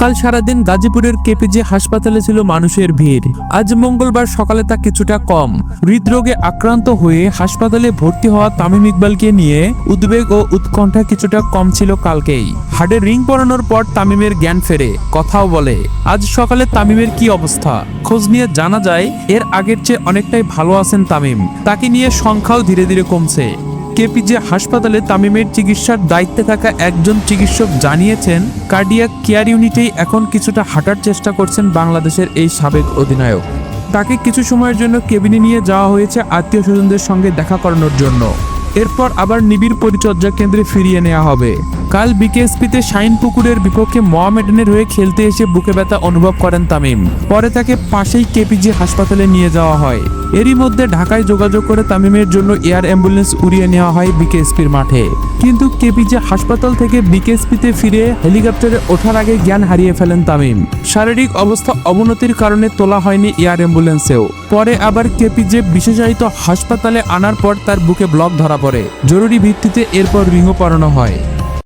কাল সারাদিন গাজীপুরের কেপিজে হাসপাতালে ছিল মানুষের ভিড়। আজ মঙ্গলবার সকালে তা কিছুটা কম। হৃদরোগে আক্রান্ত হয়ে হাসপাতালে ভর্তি হওয়া তামিম ইকবালকে নিয়ে উদ্বেগ ও উৎকণ্ঠা কিছুটা কম ছিল কালকেই। হাড়ে রিং পরানোর পর তামিমের জ্ঞান ফেরে, কথাও বলে। আজ সকালে তামিমের কি অবস্থা খোঁজ নিয়ে জানা যায় এর আগের চেয়ে অনেকটাই ভালো আছেন তামিম। তাকে নিয়ে সংখ্যাও ধীরে ধীরে কমছে। কেপিজে হাসপাতালে তামিমের চিকিৎসার দায়িত্বে থাকা একজন চিকিৎসক জানিয়েছেন, কার্ডিয়াক কেয়ার ইউনিটেই এখন কিছুটা হাঁটার চেষ্টা করছেন বাংলাদেশের এই সাবেক অধিনায়ক। তাকে কিছু সময়ের জন্য কেবিনে নিয়ে যাওয়া হয়েছে আত্মীয় স্বজনদের সঙ্গে দেখা করানোর জন্য। এরপর আবার নিবিড় পরিচর্যা কেন্দ্রে ফিরিয়ে নেওয়া হবে। কাল বিকেএসপিতে শাইনপুকুরের বিপক্ষে মোহামেডানের হয়ে খেলতে এসে বুকে ব্যথা অনুভব করেন তামিম। পরে তাকে পাশেই কেপিজে হাসপাতালে নিয়ে যাওয়া হয়। এরই মধ্যে ঢাকায় যোগাযোগ করে তামিমের জন্য এয়ার অ্যাম্বুলেন্স উড়িয়ে নেওয়া হয় বিকেএসপির মাঠে। কিন্তু কেপিজে হাসপাতাল থেকে বিকেএসপিতে ফিরে হেলিকপ্টারে ওঠার আগে জ্ঞান হারিয়ে ফেলেন তামিম। শারীরিক অবস্থা অবনতির কারণে তোলা হয়নি এয়ার অ্যাম্বুলেন্সেও। পরে আবার কেপিজে বিশেষায়িত হাসপাতালে আনার পর তার বুকে ব্লক ধরা পড়ে। জরুরি ভিত্তিতে এরপর রিংও পরানো হয়।